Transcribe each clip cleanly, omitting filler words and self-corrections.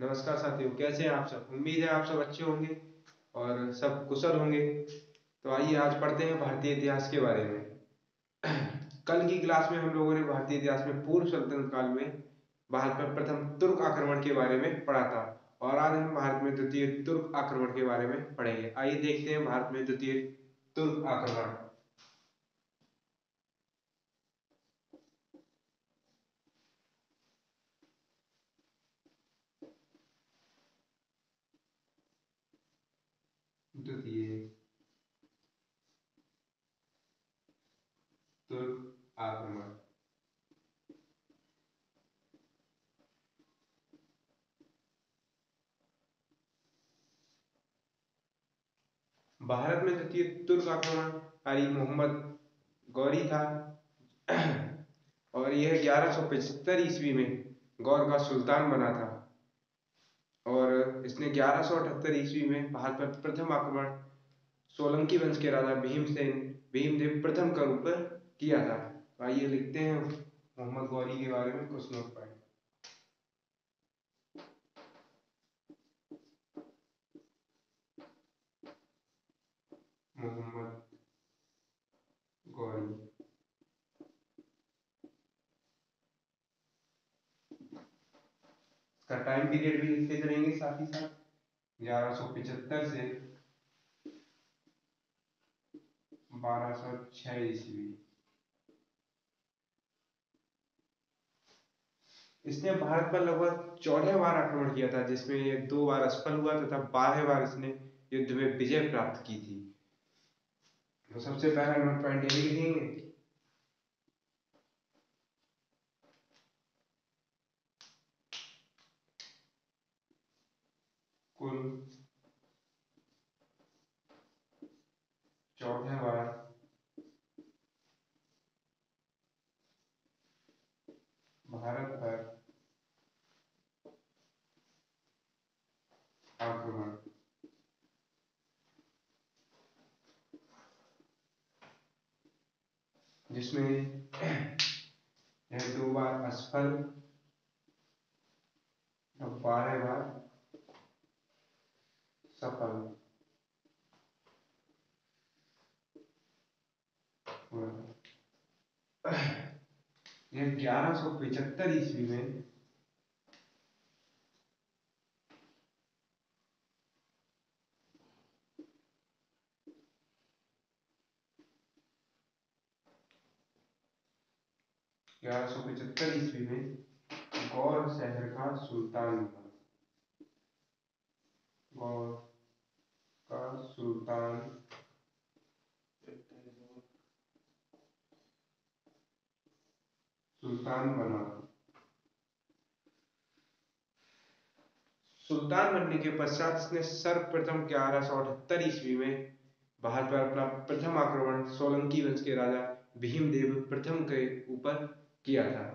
नमस्कार साथियों, कैसे हैं आप सब। उम्मीद है आप सब अच्छे होंगे और सब कुशल होंगे। तो आइए आज पढ़ते हैं भारतीय इतिहास के बारे में। कल की क्लास में हम लोगों ने भारतीय इतिहास में पूर्व सल्तनत काल में भारत पर प्रथम तुर्क आक्रमण के बारे में पढ़ा था और आज हम भारत में द्वितीय तुर्क आक्रमण के बारे में पढ़ेंगे। आइए देखते हैं भारत में द्वितीय तुर्क आक्रमण। द्वितीय तुर्क आक्रमण। भारत में द्वितीय तुर्क आक्रमणकारी मोहम्मद गौरी था और यह 1175 ईस्वी में गौर का सुल्तान बना था और इसने 1178 ईस्वी में भारत पर प्रथम आक्रमण सोलंकी वंश के राजा भीमदेव प्रथम के ऊपर किया था। तो आइए लिखते हैं मोहम्मद गौरी के बारे में कुछ नोट पॉइंट। मोहम्मद गौरी का टाइम पीरियड भी लिखते करेंगे साथ ही साथ 1175 से 1206 ईस्वी। इसने भारत पर लगभग 14 बार आक्रमण किया था, जिसमें ये 2 बार असफल हुआ तथा 12 बार इसने युद्ध में विजय प्राप्त की थी। तो सबसे पहला नोट पॉइंट ये लिखेंगे। कुल 14 बार भारत पर आक्रमण, जिसमें यह 2 बार असफल और 12 बार सफल हुआ। यह 1175 ईस्वी में गौर शहर का सुल्तान बना। गौर का सुल्तान बना। सुल्तान बनने के पश्चात इसने सर्वप्रथम 1178 ईस्वी में भारत पर अपना प्रथम आक्रमण सोलंकी वंश के राजा भीमदेव प्रथम के ऊपर किया था।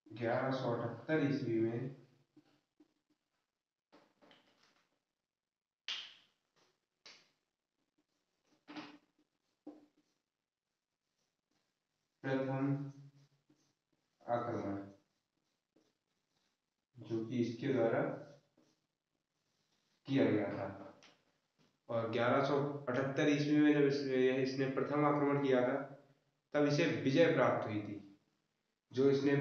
1178 ईस्वी में प्रथम आक्रमण, जो कि इसके द्वारा किया गया था। और 1178 ईस्वी में जब इसने प्रथम आक्रमण किया था, तब इसे विजय प्राप्त हुई थी, जो इसने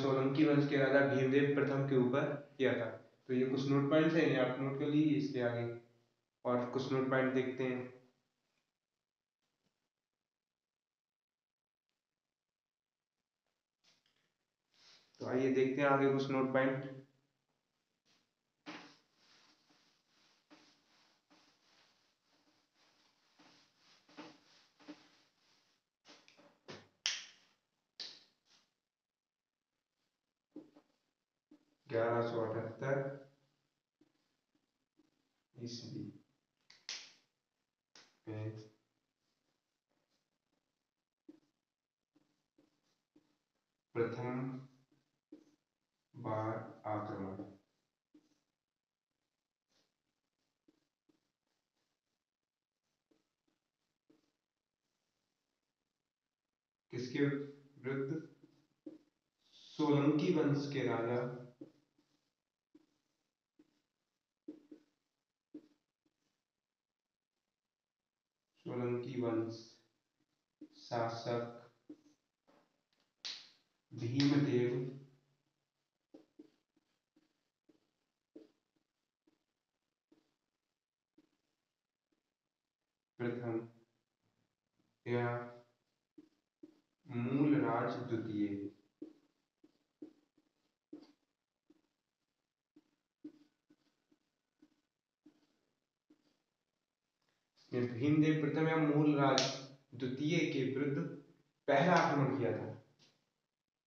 सोलंकी वंश के राजा भीमदेव प्रथम के ऊपर किया था। तो ये कुछ नोट पॉइंट्स हैं, आप नोट कर लीजिए इसके आगे और कुछ नोट पॉइंट देखते हैं। तो आइए देखते हैं आगे कुछ नोट पॉइंट। ग्यारह सौ अठहत्तर ईस्वी में प्रथम बार आक्रमण। किसके विरुद्ध? सोलंकी वंश के राजा सोलंकी वंश शासक भीमदेव प्रथम या मूलराज द्वितीय। भीमदेव प्रथम या मूलराज द्वितीय के विरुद्ध पहला आक्रमण किया था,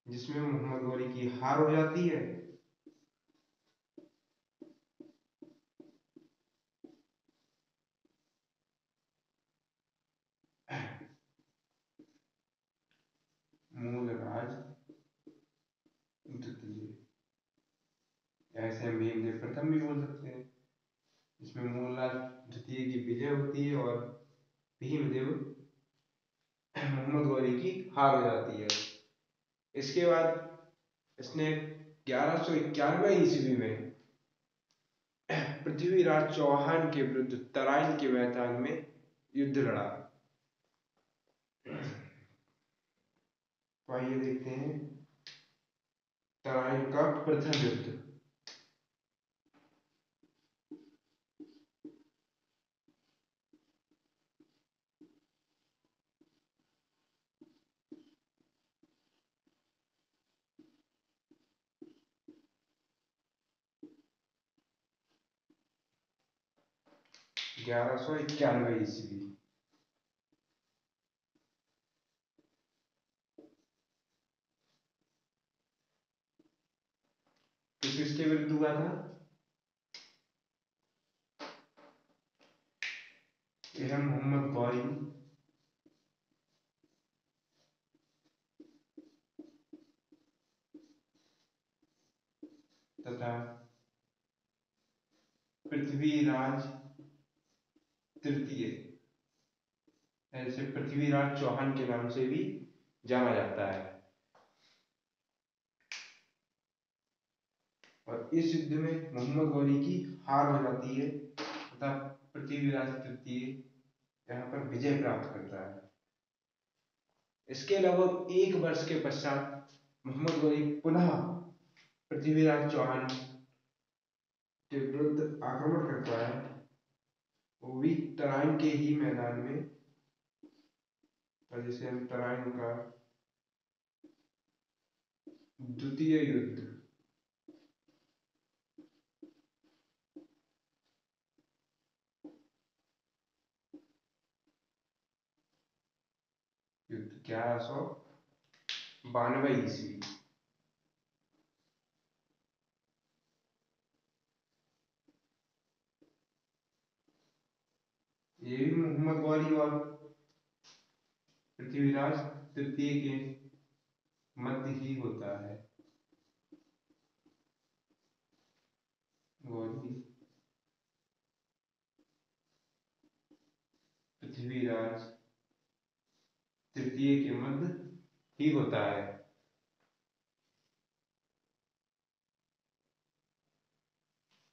जिसमें मोहम्मद गौरी की हार हो जाती है। मूलराज द्वितीय, ऐसे हम भीमदेव प्रथम भी बोल सकते हैं, जिसमें मूलराज द्वितीय की विजय होती है और भीमदेव मोहम्मद गौरी की हार हो जाती है। इसके बाद इसने 1191 ईस्वी में पृथ्वीराज चौहान के विरुद्ध तराइन के मैदान में युद्ध लड़ा। तो आइए देखते हैं तराइन का प्रथम युद्ध। ग्यारह सौ इक्यानवे ईस्वी। किसके विरुद्ध हुआ था? यह मोहम्मद गौरी तथा पृथ्वीराज तृतीय, ऐसे पृथ्वीराज चौहान के नाम से भी जाना जाता है। और इस युद्ध में मोहम्मद गौरी की हार हो जाती है तथा पृथ्वीराज तृतीय यहाँ पर विजय प्राप्त करता है। इसके लगभग एक वर्ष के पश्चात मोहम्मद गौरी पुनः पृथ्वीराज चौहान के विरुद्ध आक्रमण करता है, वो भी तराइन के ही मैदान में, और जिसे हम तराइन का द्वितीय युद्ध युद्ध 1192 ईस्वी। ये भी मोहम्मद गौरी और पृथ्वीराज तृतीय के मध्य ही होता है। गौरी पृथ्वीराज तृतीय के मध्य ही होता है।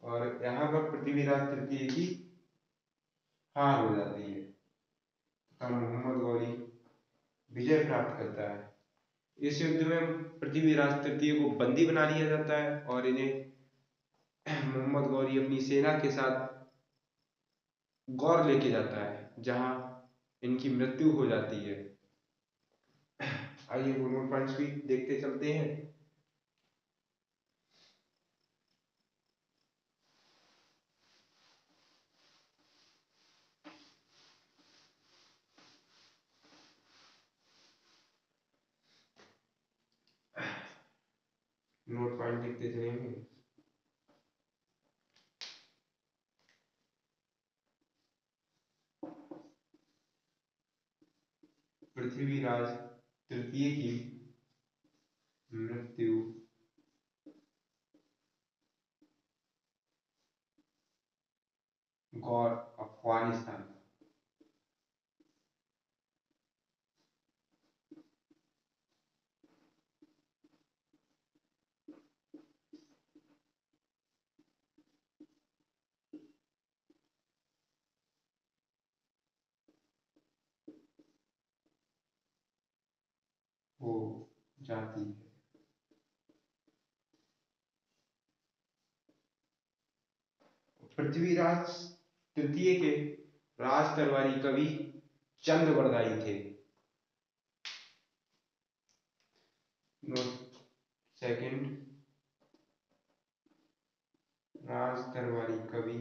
और यहाँ पर पृथ्वीराज तृतीय की हार हो जाती है तथा मोहम्मद गौरी विजय प्राप्त करता है। इस युद्ध में पृथ्वीराज तृतीय को बंदी बना लिया जाता है और इन्हें मोहम्मद गौरी अपनी सेना के साथ गौर लेके जाता है, जहां इनकी मृत्यु हो जाती है। आइए वो नोट पॉइंट्स भी देखते चलते हैं। नोट पॉइंट देखते चलेंगे। पृथ्वीराज तृतीय की मृत्यु गौर अफगानिस्तान। जाती है। पृथ्वीराज तृतीय के राज दरबारी कवि चंद बरदाई थे। नोट सेकंड, राज दरबारी कवि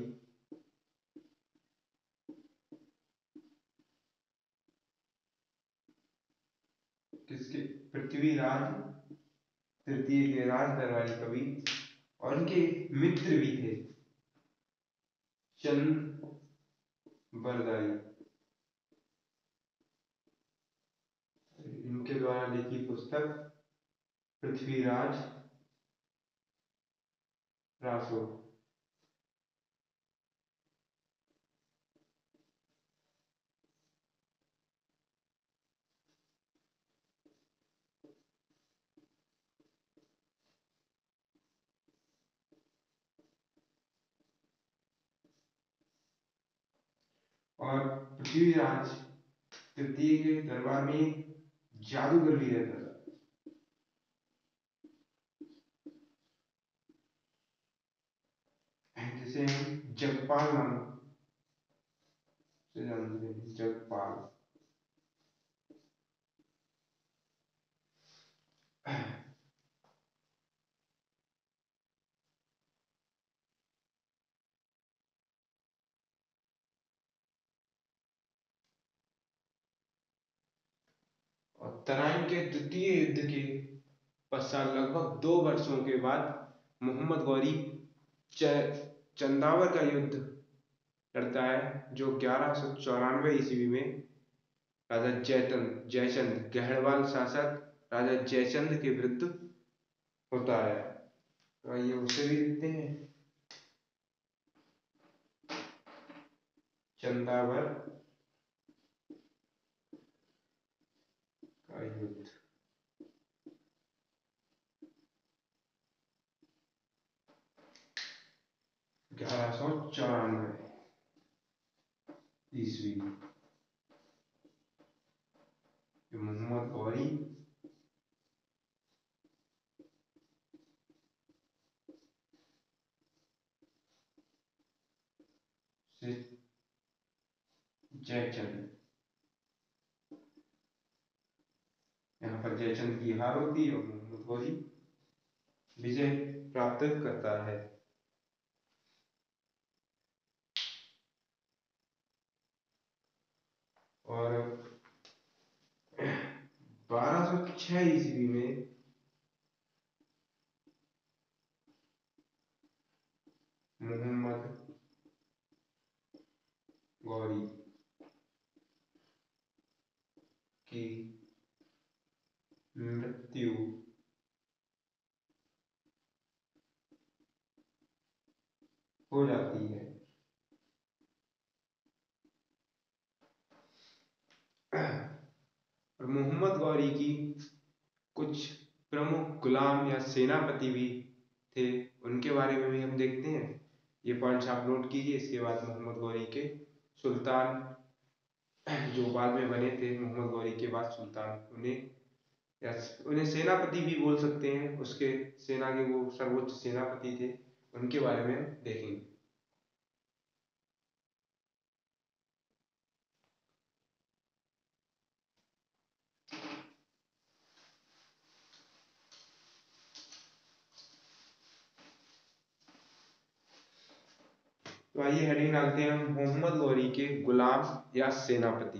किसके? पृथ्वीराज तृतीय के राज दरबारी कवि और उनके मित्र भी थे चंद बरदाई। इनके द्वारा लिखी पुस्तक पृथ्वीराज रासो। और पृथ्वीराज तृतीय के दरबार में जादूगर भी रहता था। जिसे हम जगपाल नाम से जानते हैं, जगपाल। और तराइन के द्वितीय युद्ध के पश्चात लगभग 2 वर्षों के बाद मोहम्मद गौरी चंदावर का युद्ध लड़ता है, जो 1194 ईस्वी में राजा जयचंद गहड़वाल शासक राजा जयचंद के विरुद्ध होता है। तो आइए उसे भी देखते हैं। चंदावर का युद्ध 1194 ईस्वी। मोहम्मद गौरी से जयचंद, यहाँ पर जयचंद की हार होती है और मोहम्मद गौरी विजय प्राप्त करता है। और 1206 ईस्वी में मोहम्मद गौरी की मृत्यु हो जाती है। और मोहम्मद गौरी की कुछ प्रमुख गुलाम या सेनापति भी थे, उनके बारे में भी हम देखते हैं। ये पॉइंट्स आप नोट कीजिए। इसके बाद मोहम्मद गौरी के सुल्तान जो बाद में बने थे, मोहम्मद गौरी के बाद सुल्तान, उन्हें सेनापति भी बोल सकते हैं। उसके सेना के वो सर्वोच्च सेनापति थे, उनके बारे में हम देखेंगे। तो आइए हेडिंग डालते हैं हम, मोहम्मद गौरी के गुलाम या सेनापति।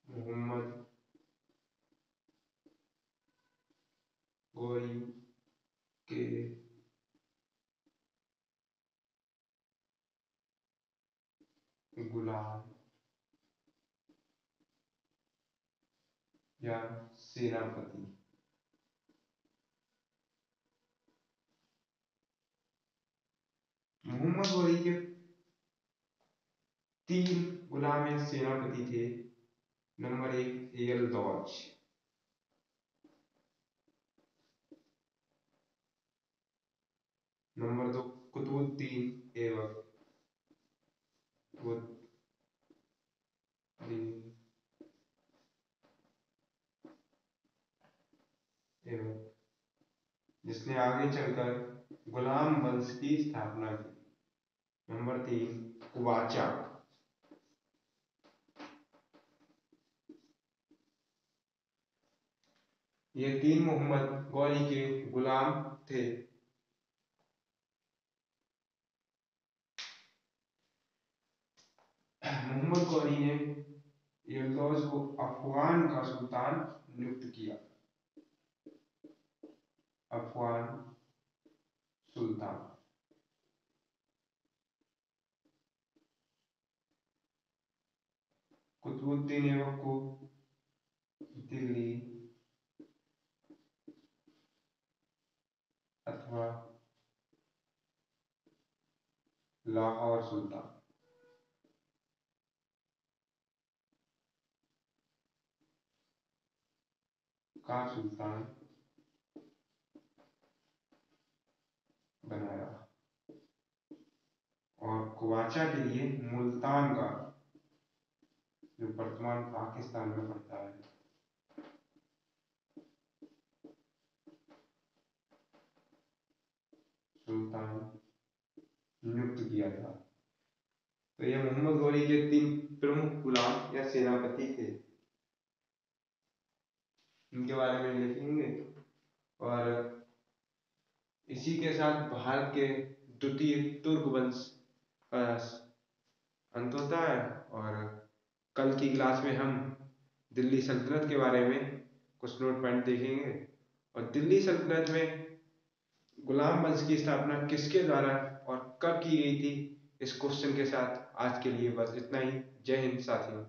मोहम्मद गौरी के गुलाम या सेनापति। मोहम्मद गौरी के 3 गुलाम या सेनापति थे। नंबर 1 एल दौज, नंबर 2 कुतुबुद्दीन ऐबक, कुतुबुद्दीन जिसने आगे चलकर गुलाम वंश की स्थापना की। नंबर 3, कुवाचा। ये 3 मोहम्मद गौरी के गुलाम थे। मोहम्मद गौरी ने यल्दौज को अफगान का सुल्तान नियुक्त किया। अफगान सुल्तान। कुतुबुद्दीन ऐबक को दिल्ली अथवा लाहौर सुल्तान का सुल्तान बनाया, और कुवाचा के लिए मुल्तान का, जो वर्तमान पाकिस्तान में पड़ता है, सुल्तान नियुक्त किया था। तो ये मोहम्मद गौरी के 3 प्रमुख गुलाम या सेनापति थे, इनके बारे में लिखेंगे। और इसी के साथ भारत के द्वितीय तुर्क वंश का अंत होता है। और कल की क्लास में हम दिल्ली सल्तनत के बारे में कुछ नोट पॉइंट देखेंगे। और दिल्ली सल्तनत में गुलाम वंश की स्थापना किसके द्वारा और कब की गई थी, इस क्वेश्चन के साथ आज के लिए बस इतना ही। जय हिंद साथियों।